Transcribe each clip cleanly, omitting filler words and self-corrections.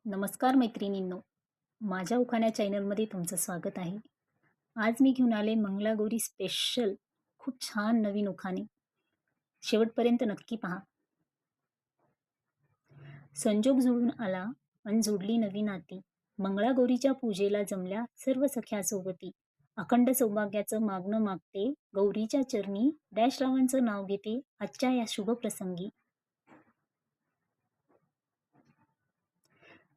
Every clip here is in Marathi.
नमस्कार मैत्रिणींनो, माझ्या उखाणा चॅनलमध्ये तुमचं स्वागत आहे. आज मी घेऊन आले मंगळागौरी स्पेशल खूप छान नवीन उखाणे. शेवटपर्यंत नक्की पहा. संजोग जुळून आला अन जोडली नवी नाती. मंगळागौरीच्या पूजेला जमल्या सर्व सख्यासोबती. अखंड सौभाग्याचं मागणं मागते गौरीच्या चरणी. डॅश रावांचं नाव घेते आजच्या या शुभ प्रसंगी.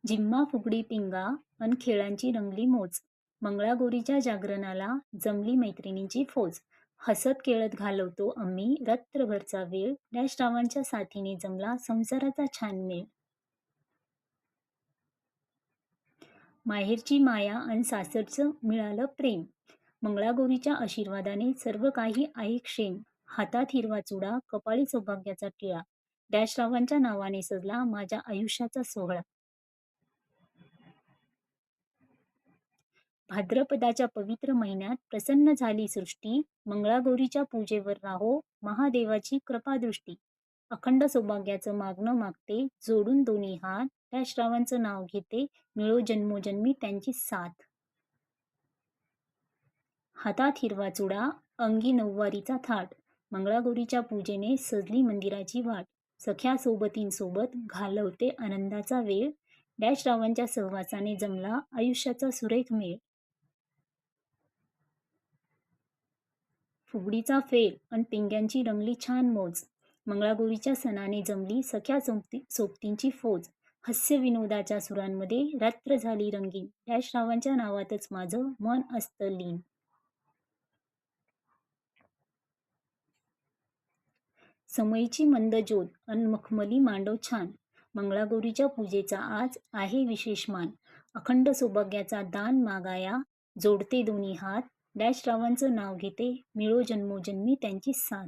जिम्मा फुगडी पिंगा अन खेळांची रंगली मोज. मंगळागौरीच्या जागरणाला जमली मैत्रिणींची फौज. हसत खेळत घालवतो आम्ही रात्रभरचा वेळ. डॅश रावांच्या साथीने जमला संसाराचा छान मेळ. माहेरची माया अन सासरचं मिळालं प्रेम. मंगळागौरीच्या आशीर्वादाने सर्व काही आहे क्षेम. हातात हिरवा चुडा, कपाळी सौभाग्याचा टिळा. डॅश रावांच्या नावाने सजला माझ्या आयुष्याचा सोहळा. भाद्रपदाच्या पवित्र महिन्यात प्रसन्न झाली सृष्टी. मंगळागौरीच्या पूजेवर राहो महादेवाची कृपादृष्टी. अखंड सौभाग्याचं मागणं मागते जोडून दोन्ही हात. त्या श्रावांचं नाव घेते मिळो जन्मोजन्मी त्यांची साथ. हातात हिरवा चुडा, अंगी नऊवारीचा थाट. मंगळागौरीच्या पूजेने सजली मंदिराची वाट. सख्या सोबतींसोबत घालवते आनंदाचा वेळ. डॅश रावांच्या सहवासाने जमला आयुष्याचा सुरेख मेळ. फुगडीचा फेर अन पिंग्यांची रंगली छान मोज. मंगळागौरीच्या सणाने जमली सख्या सोबतींची फौज. हास्य विनोदाच्या सुरांमध्ये रात्र झाली रंगीन. डॅश रावांच्या नावातच माझं मन असतं लीन. समईची मंद ज्योत अन मखमली मांडव छान. मंगळागौरीच्या पूजेचा आज आहे विशेष मान. अखंड सौभाग्याचा दान मागाया जोडते दोन्ही हात. डॅश रावांचं नाव घेते मिळो जन्मोजन्मी त्यांची साथ.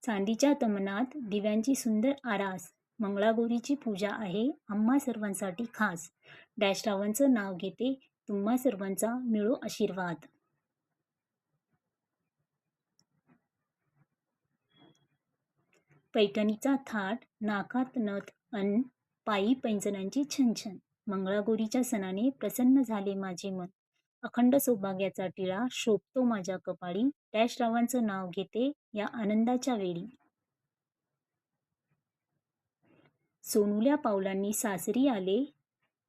चांदीच्या तमनात दिव्यांची सुंदर आरास. मंगळागौरीची पूजा आहे आम्हा सर्वांसाठी खास. डॅश रावांचं नाव घेते तुम्हा सर्वांचा मिळो आशीर्वाद. पैठणीचा थाट, नाकात नथ अन पायी पैंजणांची छनछन. मंगळागौरीच्या सणाने प्रसन्न झाले माझे मन. अखंड सौभाग्याचा टिळा शोभतो माझ्या कपाळी. डॅश रावांचं नाव घेते या आनंदाच्या वेळी. सोनुल्या पावलांनी सासरी आले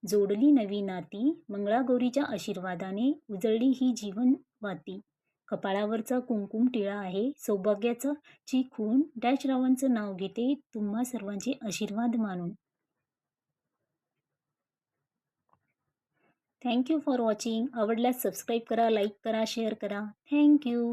जोडली नवी नाती. मंगळागौरीच्या आशीर्वादाने उजळली ही जीवन वाती. कपाळावरचा कुंकुम टिळा आहे सौभाग्याचा ची खून. डॅश रावांचं नाव घेते तुम्हा सर्वांचे आशीर्वाद मानून. Thank you for watching. आवडल्यास सबस्क्राईब करा, लाईक करा, शेअर करा. थँक्यू.